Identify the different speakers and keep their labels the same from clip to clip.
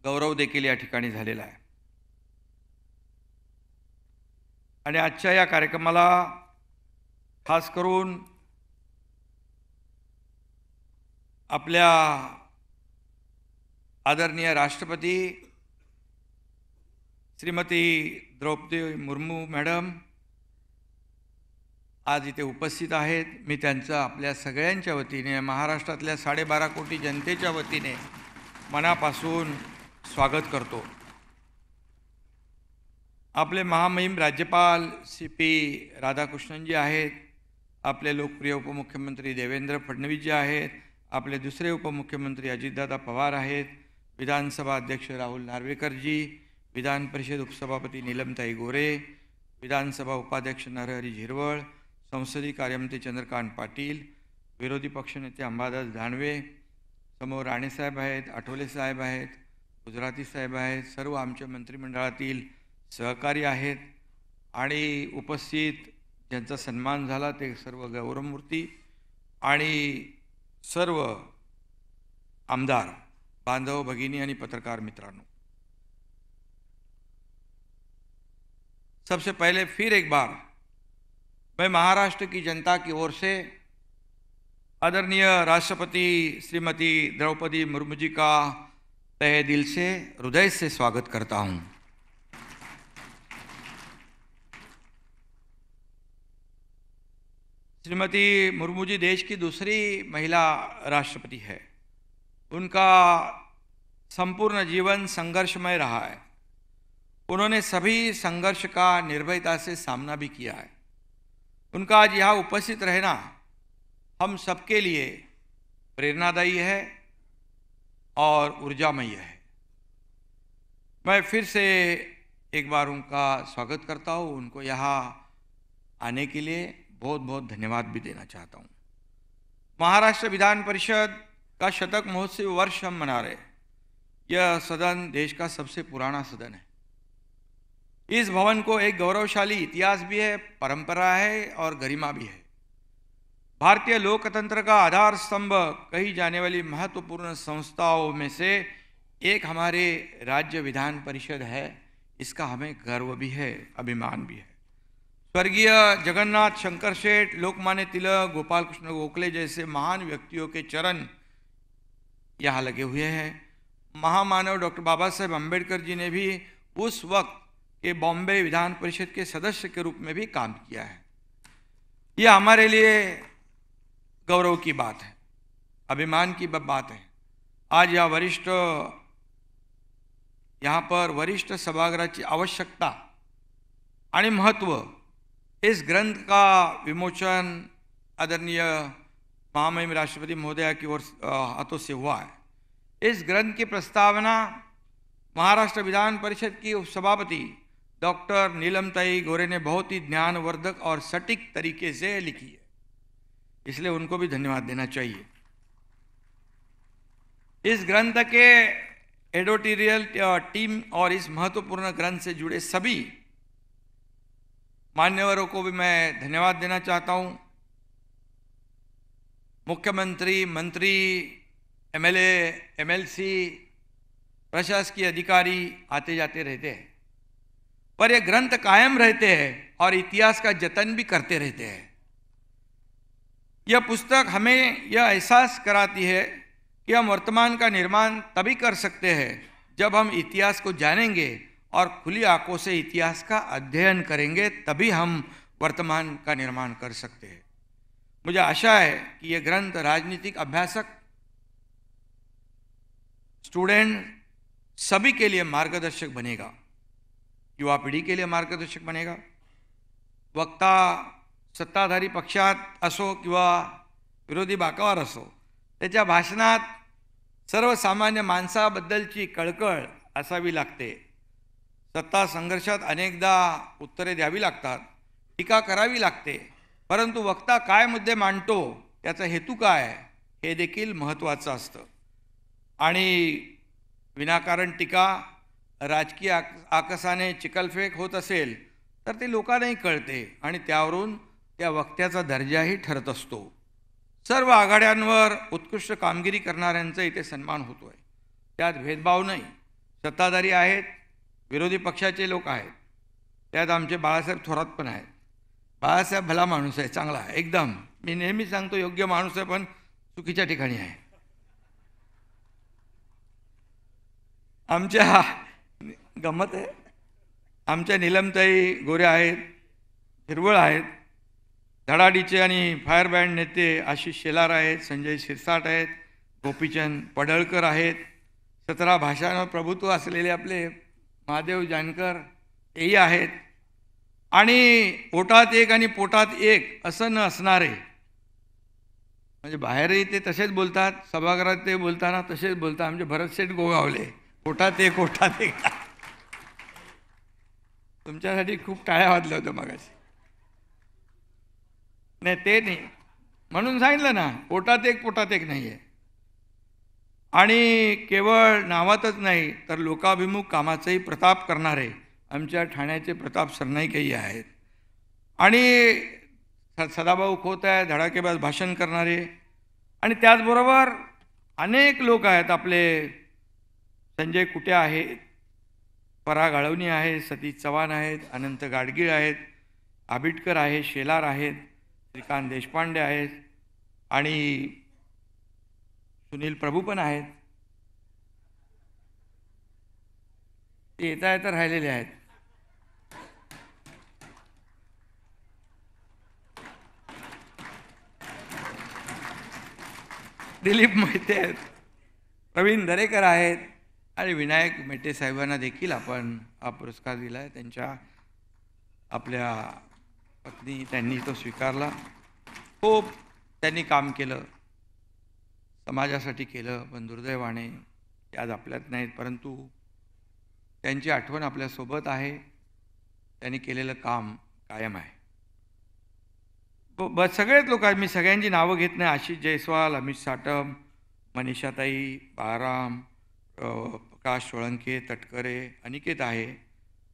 Speaker 1: गौरव देखील या ठिकाणी झालेला आहे। आणि आजच्या या कार्यक्रमाला खास करून आपल्या आदरणीय राष्ट्रपती श्रीमती द्रौपदी मुर्मू मॅडम आज इथे उपस्थित आहेत। मी त्यांचं आपल्या सगळ्यांच्या वतीने, महाराष्ट्रातल्या 12.5 कोटी जनतेच्या वतीने मनापासून स्वागत करतो। आपले महामहिम राज्यपाल CP राधाकृष्णनजी आहेत, आपले लोकप्रिय उपमुख्यमंत्री देवेंद्र फडणवीस जी आहेत, आपले दुसरे उपमुख्यमंत्री अजितदादा पवार आहेत, विधानसभा अध्यक्ष राहुल नार्वेकरजी, विधान परिषद उपसभापती नीलमताई गोरे, विधानसभा उपाध्यक्ष नरहरी झिरवळ, संसदीय कार्यमंत्री चंद्रकांत पाटील, विरोधी पक्षनेते अंबादास दानवे, समोर राणेसाहेब आहेत, आठवले साहेब आहेत, गुजराती साहेब आहेत, सर्व आमच्या मंत्रिमंडळातील सहकारी आहेत आणि उपस्थित ज्यांचा सन्मान झाला ते सर्व गौरवमूर्ती आणि सर्व आमदार बांधव भगिनी आणि पत्रकार मित्रांनो, सबसे पहले फिर एक बार मैं महाराष्ट्र की जनता की ओर से आदरणीय राष्ट्रपति श्रीमती द्रौपदी मुर्मू जी का तहे दिल से, हृदय से स्वागत करता हूं। श्रीमती मुर्मू जी देश की दूसरी महिला राष्ट्रपति है। उनका संपूर्ण जीवन संघर्षमय रहा है। उन्होंने सभी संघर्ष का निर्भयता से सामना भी किया है। उनका आज यहाँ उपस्थित रहना हम सबके लिए प्रेरणादायी है और ऊर्जामयी है। मैं फिर से एक बार उनका स्वागत करता हूँ। उनको यहाँ आने के लिए बहुत बहुत धन्यवाद भी देना चाहता हूँ। महाराष्ट्र विधान परिषद का शतक महोत्सव वर्ष हम मना रहे। यह सदन देश का सबसे पुराना सदन है। इस भवन को एक गौरवशाली इतिहास भी है, परंपरा है और गरिमा भी है। भारतीय लोकतंत्र का आधार स्तंभ कही जाने वाली महत्वपूर्ण संस्थाओं में से एक हमारे राज्य विधान परिषद है। इसका हमें गर्व भी है, अभिमान भी है। स्वर्गीय जगन्नाथ शंकर शेठ, लोकमान्य तिलक, गोपाल कृष्ण गोखले जैसे महान व्यक्तियों के चरण यहाँ लगे हुए हैं। महामानव डॉक्टर बाबा साहेब अम्बेडकर जी ने भी उस वक्त के बॉम्बे विधान परिषद के सदस्य के रूप में भी काम किया है। यह हमारे लिए गौरव की बात है, अभिमान की बात है। आज यहाँ पर वरिष्ठ सभागृहाची आवश्यकता आणि महत्त्व, इस ग्रंथ का विमोचन आदरणीय महामहिम राष्ट्रपति महोदया की ओर हाथों से हुआ है। इस ग्रंथ की प्रस्तावना महाराष्ट्र विधान परिषद की उपसभापति डॉक्टर नीलमताई गोरे ने बहुत ही ज्ञानवर्धक और सटीक तरीके से लिखी है, इसलिए उनको भी धन्यवाद देना चाहिए। इस ग्रंथ के एडिटोरियल टीम और इस महत्वपूर्ण ग्रंथ से जुड़े सभी मान्यवरों को भी मैं धन्यवाद देना चाहता हूँ। मुख्यमंत्री, मंत्री, MLA, MLC, प्रशासकीय अधिकारी आते जाते रहते हैं, पर यह ग्रंथ कायम रहते हैं और इतिहास का जतन भी करते रहते हैं। यह पुस्तक हमें यह एहसास कराती है कि हम वर्तमान का निर्माण तभी कर सकते हैं जब हम इतिहास को जानेंगे और खुली आंखों से इतिहास का अध्ययन करेंगे, तभी हम वर्तमान का निर्माण कर सकते हैं। मुझे आशा है कि यह ग्रंथ राजनीतिक अभ्यासक, स्टूडेंट सभी के लिए मार्गदर्शक बनेगा, युवा पीढ़ी के लिए मार्गदर्शक बनेगा। वक्ता सत्ताधारी पक्षात असो किंवा विरोधी बाकावर असो, त्याच्या भाषणात सर्वसामान्य माणसाबद्दलची कळकळ असावी लागते। सत्ता संघर्षात अनेकदा उत्तरे द्यावी लागतात, टीका करावी लागते, परंतु वक्ता काय मुद्दे मांडतो, त्याचा हेतू काय हे देखील महत्त्वाचं असतं। आणि विनाकारण टीका, राजकीय आकसाने चिखलफेक होत असेल तर ते लोकांनाही कळते आणि त्यावरून त्या वक्त्याचा दर्जाही ठरत असतो। सर्व आघाड्यांवर उत्कृष्ट कामगिरी करणाऱ्यांचा इथे सन्मान होतोय, त्यात भेदभाव नाही। सत्ताधारी आहेत, विरोधी पक्षाचे लोक आहेत, त्यात आमचे बाळासाहेब थोरात पण आहेत. बाळासाहेब भला माणूस आहे, चांगला आहे एकदम. मी नेहमी सांगतो योग्य माणूस आहे, पण चुकीच्या ठिकाणी आहे. आमच्या गंमत आहे, आमच्या नीलमताई गोरे आहेत, हिरवळ आहेत. धडाडीचे आणि फायर बँड नेते आशिष शेलार आहेत, संजय शिरसाट आहेत, गोपीचंद पडळकर आहेत. 17 भाषांवर प्रभुत्व असलेले आपले महादेव जानकर तेही आहेत. आणि पोटात एक आणि पोटात एक असं न असणारे, म्हणजे बाहेरही ते तसेच बोलतात, सभागृहात ते बोलताना तसेच बोलतात. आमचे भरतशेठ गोगावले पोटात एक पोटात एक. तुमच्यासाठी खूप टाळ्या वाजल्या होत्या मगाशी. नाही ते नाही, म्हणून सांगितलं ना, पोटात एक नाही आहे. आणि केवळ नावातच नाही तर लोकाभिमुख कामाचाही प्रताप करणारे आमच्या ठाण्याचे प्रताप सरनाईकही आहेत. आणि सदाभाऊ खोत आहे, धडाकेबाज भाषण करणारे. आणि त्याचबरोबर अनेक लोक आहेत, आपले संजय कुटे आहेत, पराग आळवणी आहेत, सतीश चव्हाण आहेत, अनंत गाडगीळ आहेत, आबिटकर आहेत, शेलार आहेत, श्रीकांत देशपांडे आहेत आणि सुनील प्रभू पण आहेत. ते येता येता राहिलेले आहेत. दिलीप मोहिते आहेत, प्रवीण दरेकर आहेत आणि विनायक मेटे साहेबांना देखील आपण हा पुरस्कार दिला आहे. त्यांच्या आपल्या पत्नी त्यांनी तो स्वीकारला. खूप त्यांनी काम केलं, समाजासाठी केलं, पण दुर्दैवाने ते आज आपल्यात नाहीत, परंतु त्यांची आठवण आपल्यासोबत आहे. त्यांनी केलेलं काम कायम आहे. सगळेच लोक आहेत, मी सगळ्यांची नावं घेत नाही. आशिष जयस्वाल, अमित साटम, मनीषाताई, बाळाराम, प्रकाश सोळंके, तटकरे, अनिकेत आहे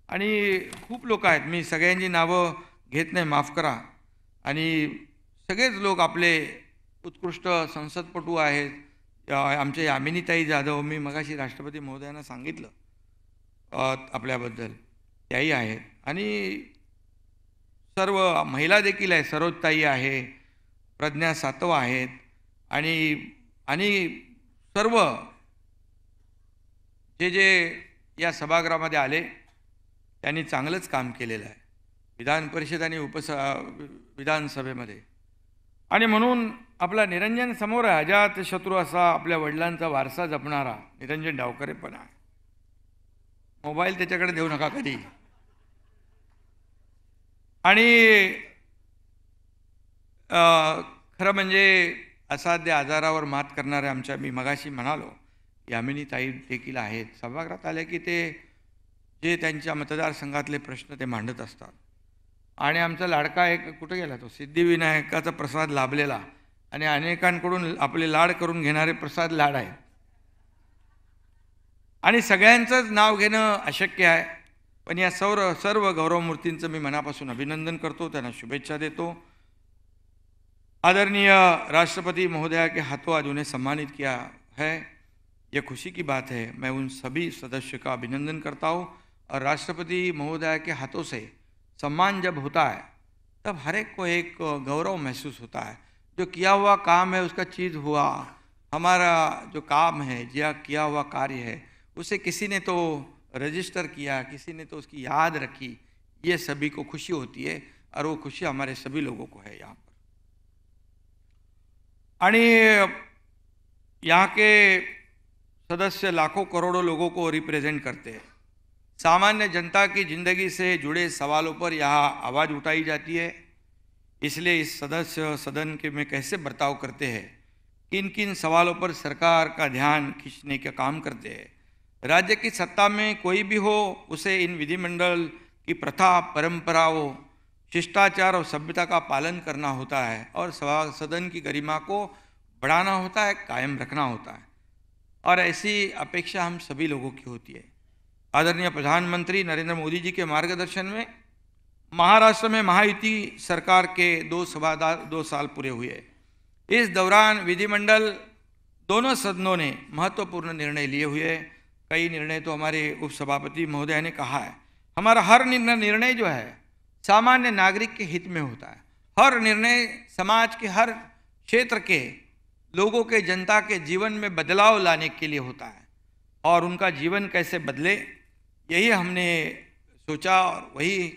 Speaker 1: आणि खूप लोक आहेत. मी सगळ्यांची नावं घेत नाही, माफ करा. आणि सगळेच लोक आपले उत्कृष्ट संसदपटू आहेत. आमचे यामिनीताई जाधव, मी मगाशी राष्ट्रपती महोदयांना सांगितलं आपल्याबद्दल, त्याही आहेत. आणि सर्व महिला देखील आहेत, सरोजताई आहे, प्रज्ञा सातव आहेत आणि सर्व जे या सभागृहामध्ये आले त्यांनी चांगलंच काम केलेलं आहे विधान परिषद आणि विधानसभेमध्ये. आणि म्हणून आपला निरंजन समोर आहे, अजात शत्रू असा आपल्या वडिलांचा वारसा जपणारा निरंजन डावकरे पण आहे. मोबाईल त्याच्याकडे देऊ नका कधी. आणि खरं म्हणजे असाध्य आजारावर मात करणारे आमच्या, मी मगाशी म्हणालो, यामिनीताई देखील आहेत. सभागृहात आले की ते जे त्यांच्या मतदारसंघातले प्रश्न ते मांडत असतात. आणि आमचा लाडका एक कुठे गेला तो, सिद्धिविनायकाचा प्रसाद लाभलेला आणि अनेकांकडून आपले लाड करून घेणारे प्रसाद लाड आहेत. आणि सगळ्यांचंच नाव घेणं अशक्य आहे, पण या सर्व गौरवमूर्तींचं मी मनापासून अभिनंदन करतो, त्यांना शुभेच्छा देतो. आदरणीय राष्ट्रपति महोदया के हाथों आज उन्हें सम्मानित किया है, यह खुशी की बात है. मैं उन सभी सदस्य का अभिनंदन करता हूँ. और राष्ट्रपति महोदया के हाथों से सम्मान जब होता है तब हर एक को एक गौरव महसूस होता है. जो किया हुआ काम है उसका चीज़ हुआ, हमारा जो काम है, जो किया हुआ कार्य है, उसे किसी ने तो रजिस्टर किया, किसी ने तो उसकी याद रखी, ये सभी को खुशी होती है. और वो खुशी हमारे सभी लोगों को है यहाँ पर. आणि यहाँ के सदस्य लाखों करोड़ों लोगों को रिप्रेजेंट करते हैं. सामान्य जनता की ज़िंदगी से जुड़े सवालों पर यहाँ आवाज़ उठाई जाती है. इसलिए इस सदस्य सदन के में कैसे बर्ताव करते हैं, किन किन सवालों पर सरकार का ध्यान खींचने का काम करते हैं. राज्य की सत्ता में कोई भी हो, उसे इन विधिमंडल की प्रथा, परंपराओं, शिष्टाचार और सभ्यता का पालन करना होता है और सदन की गरिमा को बढ़ाना होता है, कायम रखना होता है. और ऐसी अपेक्षा हम सभी लोगों की होती है. आदरणीय प्रधानमंत्री नरेंद्र मोदी जी के मार्गदर्शन में महाराष्ट्र में महायुति सरकार के 2 साल पूरे हुए. इस दौरान विधिमंडल दोनों सदनों ने महत्वपूर्ण निर्णय लिए हुए. कई निर्णय तो हमारे उपसभापति महोदय ने कहा है, हमारा हर निर्णय जो है सामान्य नागरिक के हित में होता है। हर निर्णय समाज के हर क्षेत्र के लोगों के, जनता के जीवन में बदलाव लाने के लिए होता है और उनका जीवन कैसे बदले, यही हमने सोचा और वही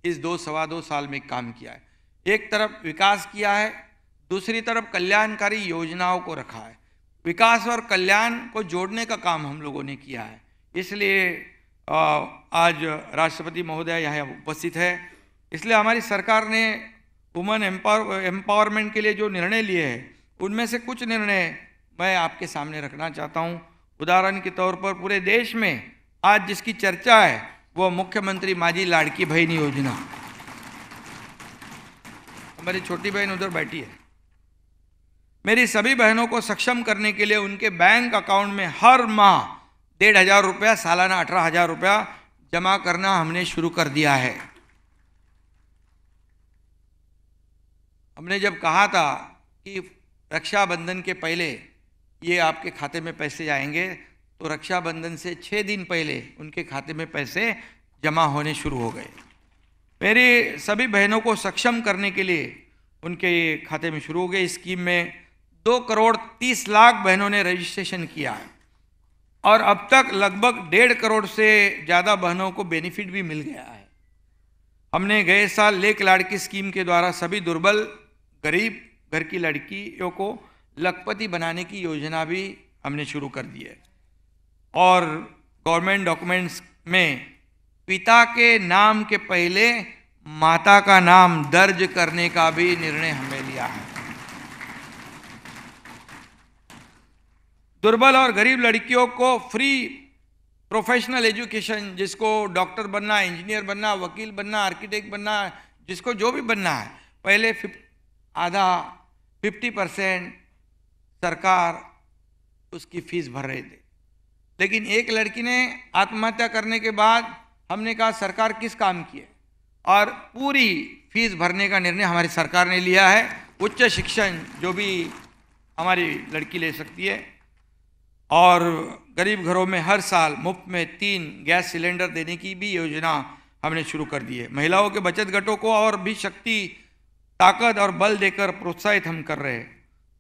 Speaker 1: इस 2-2.25 साल में काम किया है। एक तरफ विकास किया है, दूसरी तरफ कल्याणकारी योजनाओं को रखा है। विकास और कल्याण को जोड़ने का काम हम लोगों ने किया है। इसलिए आज राष्ट्रपति महोदय यहाँ उपस्थित है। इसलिए हमारी सरकार ने वुमेन एम्पावरमेंट के लिए जो निर्णय लिए हैं, उनमें से कुछ निर्णय मैं आपके सामने रखना चाहता हूँ। उदाहरण के तौर पर पूरे देश में आज जिसकी चर्चा है वो मुख्यमंत्री माझी लाड़की बहन योजना। हमारी छोटी बहन उधर बैठी है। मेरी सभी बहनों को सक्षम करने के लिए उनके बैंक अकाउंट में हर माह 1,500 रुपया, सालाना 18,000 रुपया जमा करना हमने शुरू कर दिया है। हमने जब कहा था कि रक्षाबंधन के पहले ये आपके खाते में पैसे आएंगे, तो रक्षाबंधन से 6 दिन पहले उनके खाते में पैसे जमा होने शुरू हो गए। मेरी सभी बहनों को सक्षम करने के लिए उनके खाते में शुरू हो गए। इस स्कीम में 2,30,00,000 बहनों ने रजिस्ट्रेशन किया है और अब तक लगभग 1.5 करोड़ से ज़्यादा बहनों को बेनिफिट भी मिल गया है। हमने गए साल लेक लाड़की स्कीम के द्वारा सभी दुर्बल, गरीब घर की लड़कियों को लखपति बनाने की योजना भी हमने शुरू कर दी है और गवर्नमेंट डॉक्यूमेंट्स में पिता के नाम के पहले माता का नाम दर्ज करने का भी निर्णय हमने लिया है। दुर्बल और गरीब लड़कियों को फ्री प्रोफेशनल एजुकेशन, जिसको डॉक्टर बनना, इंजीनियर बनना, वकील बनना, आर्किटेक्ट बनना, जिसको जो भी बनना है, पहले 50% सरकार उसकी फीस भर रहे थे। लेकिन एक लड़की ने आत्महत्या करने के बाद हमने कहा सरकार किस काम की है, और पूरी फीस भरने का निर्णय हमारी सरकार ने लिया है। उच्च शिक्षण जो भी हमारी लड़की ले सकती है और गरीब घरों में हर साल मुफ्त में 3 गैस सिलेंडर देने की भी योजना हमने शुरू कर दी है। महिलाओं के बचत घटों को और भी शक्ति, ताकत और बल देकर प्रोत्साहित हम कर रहे हैं।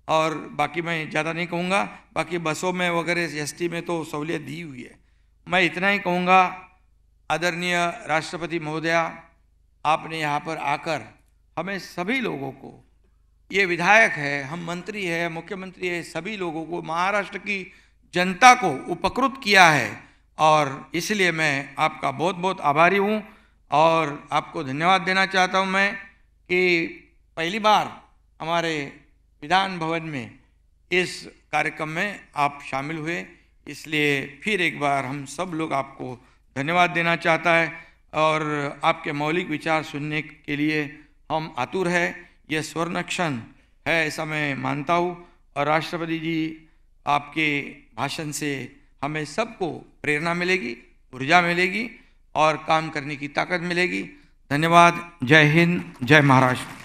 Speaker 1: और बाकी मैं ज़्यादा नहीं कहूँगा, बाकी बसों में वगैरह एसटी में तो सहूलियत दी हुई है। मैं इतना ही कहूँगा, आदरणीय राष्ट्रपति महोदया, आपने यहाँ पर आकर हमें सभी लोगों को, ये विधायक है, हम मंत्री है, मुख्यमंत्री है, सभी लोगों को, महाराष्ट्र की जनता को उपकृत किया है और इसलिए मैं आपका बहुत बहुत आभारी हूँ और आपको धन्यवाद देना चाहता हूँ मैं कि पहली बार हमारे विधान भवन में इस कार्यक्रम में आप शामिल हुए। इसलिए फिर एक बार हम सब लोग आपको धन्यवाद देना चाहता है और आपके मौलिक विचार सुनने के लिए हम आतुर है। यह स्वर्ण क्षण है ऐसा मैं मानता हूँ और राष्ट्रपति जी आपके भाषण से हमें सबको प्रेरणा मिलेगी, ऊर्जा मिलेगी और काम करने की ताकत मिलेगी। धन्यवाद। जय हिंद, जय महाराष्ट्र।